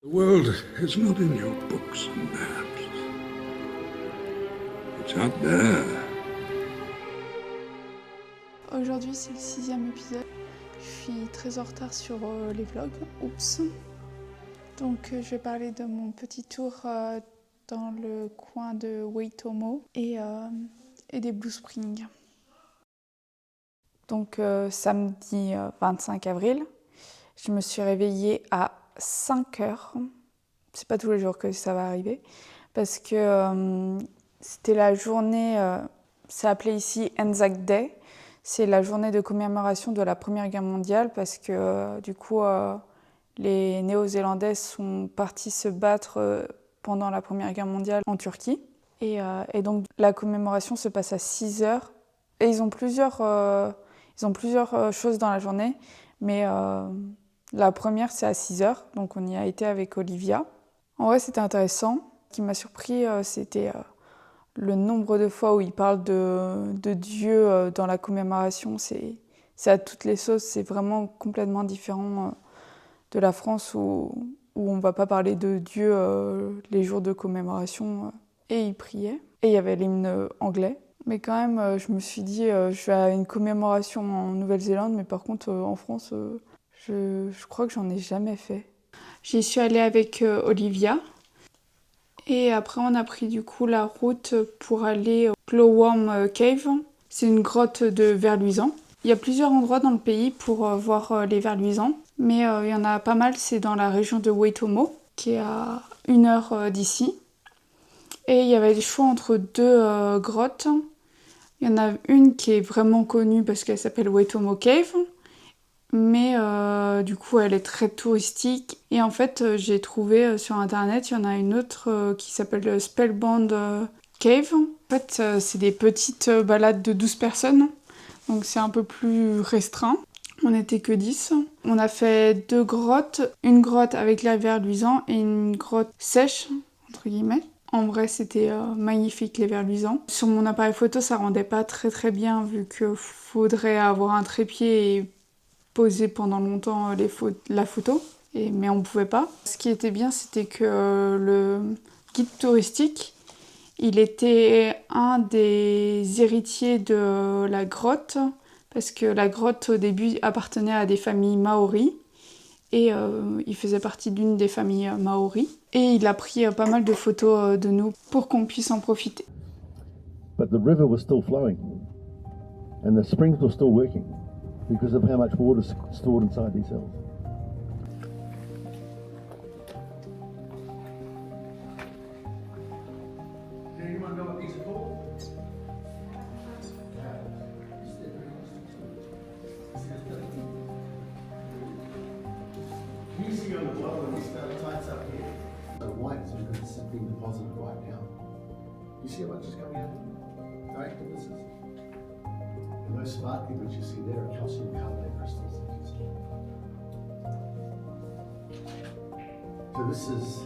The world is not in your books and maps. It's out there. Aujourd'hui, c'est le 6e épisode. Je suis très en retard sur les vlogs. Oups. Donc, je vais parler de mon petit tour dans le coin de Waitomo et des Blue Springs. Donc, samedi 25 avril, je me suis réveillée à 5 heures. C'est pas tous les jours que ça va arriver. Parce que c'était la journée, c'est appelé ici Anzac Day. C'est la journée de commémoration de la Première Guerre mondiale parce que du coup, les Néo-Zélandais sont partis se battre pendant la Première Guerre mondiale en Turquie. Et donc, la commémoration se passe à 6 heures. Et ils ont plusieurs choses dans la journée, mais la première, c'est à 6 heures. Donc, on y a été avec Olivia. En vrai, c'était intéressant. Ce qui m'a surpris, c'était le nombre de fois où ils parlent de Dieu dans la commémoration. C'est à toutes les sauces. C'est vraiment complètement différent de la France où on ne va pas parler de Dieu les jours de commémoration. Et ils priaient. Et il y avait l'hymne anglais. Mais quand même, je me suis dit, je vais à une commémoration en Nouvelle-Zélande, mais par contre, en France, je crois que j'en ai jamais fait. J'y suis allée avec Olivia. Et après, on a pris du coup la route pour aller au Glowworm Cave. C'est une grotte de vers luisants. Il y a plusieurs endroits dans le pays pour voir les vers luisants. Mais il y en a pas mal, c'est dans la région de Waitomo, qui est à 1 heure d'ici. Et il y avait le choix entre deux grottes. Il y en a une qui est vraiment connue parce qu'elle s'appelle Waitomo Cave. Mais du coup, elle est très touristique. Et en fait, j'ai trouvé sur internet, il y en a une autre qui s'appelle Spellbound Cave. En fait, c'est des petites balades de 12 personnes. Donc c'est un peu plus restreint. On n'était que 10. On a fait 2 grottes. Une grotte avec les vers luisants et une grotte sèche, entre guillemets. En vrai, c'était magnifique, les vers luisants. Sur mon appareil photo, ça rendait pas très bien vu qu'il faudrait avoir un trépied et poser pendant longtemps la photo, mais on pouvait pas. Ce qui était bien, c'était que le guide touristique, il était un des héritiers de la grotte, parce que la grotte au début appartenait à des familles maoris, et il faisait partie d'une des familles maoris. Et il a pris pas mal de photos de nous pour qu'on puisse en profiter. But the river was still flowing, and the springs were still working because of how much water is stored inside these hills. Does anyone know what these are called? Can you see on the bottom of these stalactites up here? So white is because it's being deposited right now. You see how much is coming out? Right, this is. And those sparkly which you see there are calcium carbonate crystals. So this is.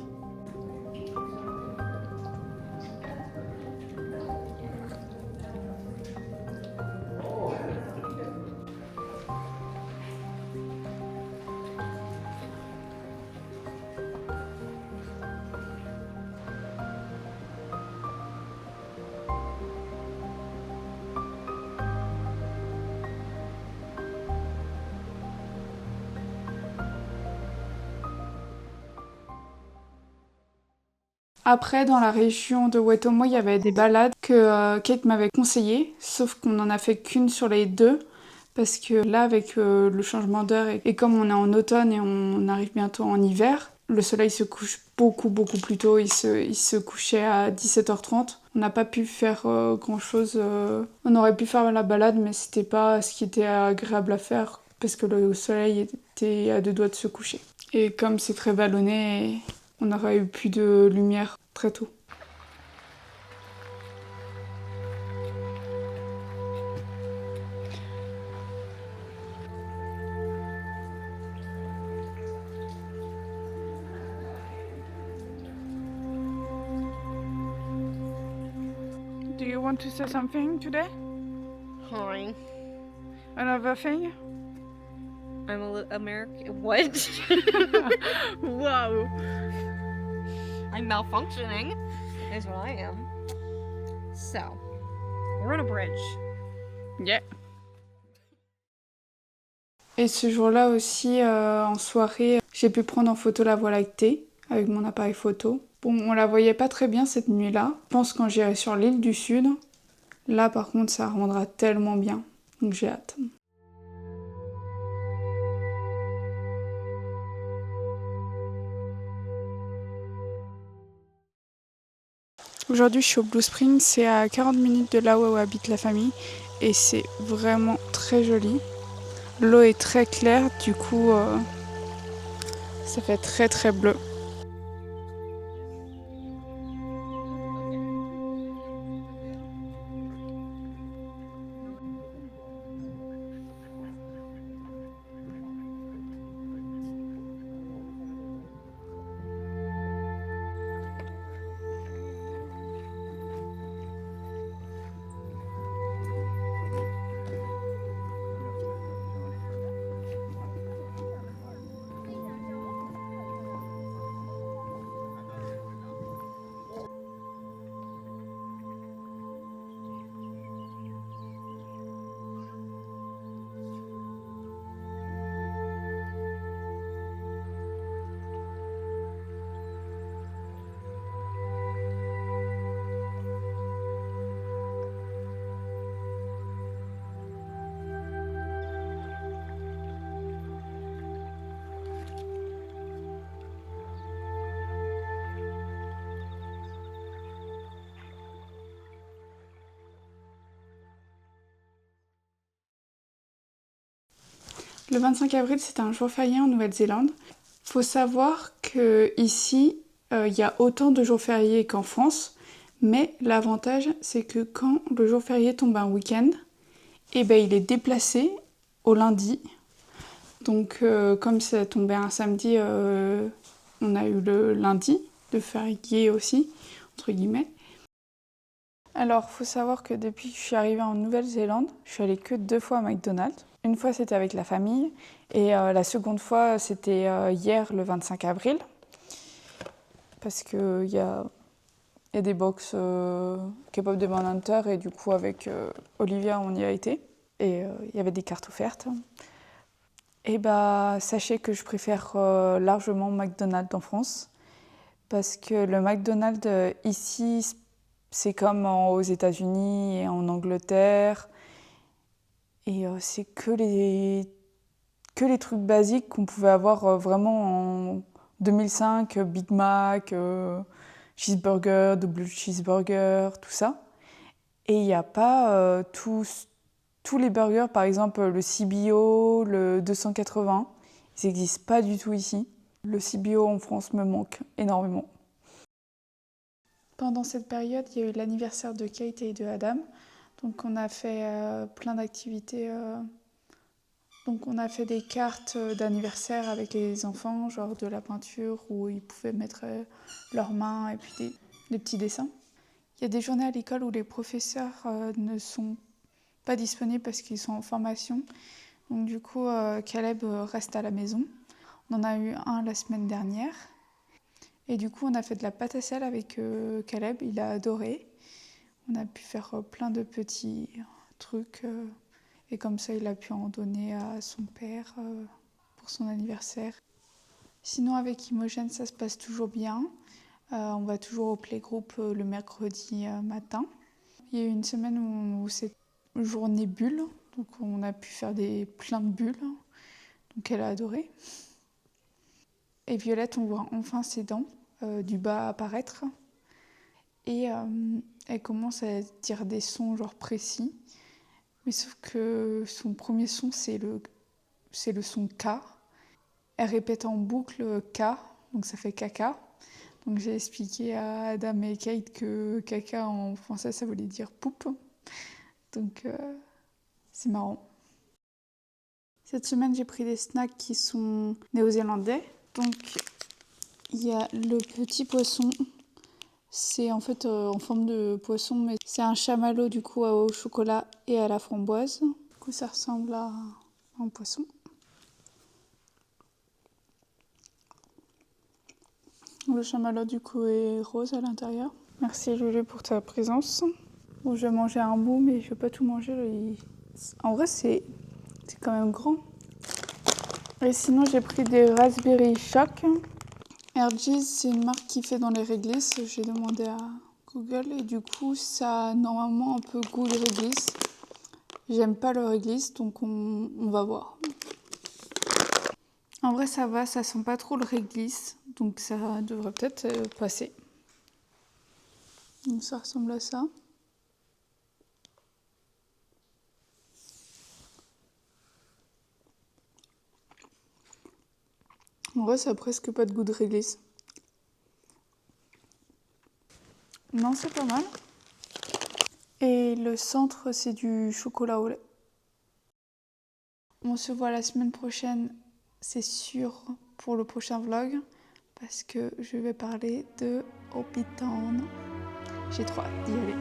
Après, dans la région de Waitomo, il y avait des balades que Kate m'avait conseillées, sauf qu'on n'en a fait qu'une sur les 2, parce que là, avec le changement d'heure, et comme on est en automne et on arrive bientôt en hiver, le soleil se couche beaucoup plus tôt, il se couchait à 17h30. On n'a pas pu faire grand-chose. On aurait pu faire la balade, mais c'était pas ce qui était agréable à faire, parce que le soleil était à 2 doigts de se coucher. Et comme c'est très vallonné, on aurait eu plus de lumière très tôt. Do you want to say something today? Hi. Another thing? I'm American. What? Wow. I'm malfunctioning, is what I am. So, we're on a bridge. Yeah. Et ce jour-là aussi, en soirée, j'ai pu prendre en photo la Voie lactée avec mon appareil photo. Bon, on la voyait pas très bien cette nuit-là. Je pense quand j'irai sur l'île du Sud, là par contre ça rendra tellement bien. Donc j'ai hâte. Aujourd'hui je suis au Blue Spring, c'est à 40 minutes de là où habite la famille et c'est vraiment très joli. L'eau est très claire, du coup ça fait très très bleu. Le 25 avril, c'était un jour férié en Nouvelle-Zélande. Faut savoir qu'ici, il y a autant de jours fériés qu'en France, mais l'avantage, c'est que quand le jour férié tombe un week-end, eh ben, il est déplacé au lundi. Donc, comme ça tombait un samedi, on a eu le lundi de férié aussi, entre guillemets. Alors, faut savoir que depuis que je suis arrivée en Nouvelle-Zélande, je suis allée que 2 fois à McDonald's. Une fois, c'était avec la famille, et la seconde fois, c'était hier, le 25 avril, parce qu'il y a des box K-pop Demon Hunter, et du coup, avec Olivia, on y a été, et il y avait des cartes offertes. Et bah, sachez que je préfère largement McDonald's en France, parce que le McDonald's ici, c'est comme aux États-Unis et en Angleterre. Et c'est que les trucs basiques qu'on pouvait avoir vraiment en 2005, Big Mac, cheeseburger, double cheeseburger, tout ça. Et il n'y a pas tous les burgers, par exemple le CBO, le 280, ils n'existent pas du tout ici. Le CBO en France me manque énormément. Pendant cette période, il y a eu l'anniversaire de Kate et de Adam. Donc on a fait plein d'activités. Donc on a fait des cartes d'anniversaire avec les enfants, genre de la peinture où ils pouvaient mettre leurs mains et puis des petits dessins. Il y a des journées à l'école où les professeurs ne sont pas disponibles parce qu'ils sont en formation. Donc du coup, Caleb reste à la maison. On en a eu un la semaine dernière. Et du coup, on a fait de la pâte à sel avec Caleb, il a adoré. On a pu faire plein de petits trucs et comme ça, il a pu en donner à son père pour son anniversaire. Sinon, avec Imogen, ça se passe toujours bien. On va toujours au playgroup le mercredi matin. Il y a eu une semaine où c'est journée bulle, donc on a pu faire plein de bulles. Donc elle a adoré. Et Violette, on voit enfin ses dents du bas apparaître. Et elle commence à dire des sons genre précis. Mais sauf que son premier son, c'est le son K. Elle répète en boucle K, donc ça fait caca. Donc j'ai expliqué à Adam et Kate que caca en français, ça voulait dire poupe. Donc c'est marrant. Cette semaine, j'ai pris des snacks qui sont néo-zélandais. Donc il y a le petit poisson. C'est en fait en forme de poisson, mais c'est un chamallow du coup au chocolat et à la framboise. Du coup, ça ressemble à un poisson. Le chamallow du coup est rose à l'intérieur. Merci Lulu pour ta présence. Bon, je vais manger un bout, mais je vais pas tout manger. En vrai, c'est quand même grand. Et sinon, j'ai pris des Raspberry Shock. Hergé's, c'est une marque qui fait dans les réglisses. J'ai demandé à Google et du coup, ça a normalement un peu goût de réglisse. J'aime pas le réglisse, donc on va voir. En vrai, ça va, ça sent pas trop le réglisse, donc ça devrait peut-être passer. Donc ça ressemble à ça. En vrai, ça a presque pas de goût de réglisse. Non, c'est pas mal. Et le centre, c'est du chocolat au lait. On se voit la semaine prochaine, c'est sûr, pour le prochain vlog, parce que je vais parler de Hobbiton. J'ai trop hâte d'y aller.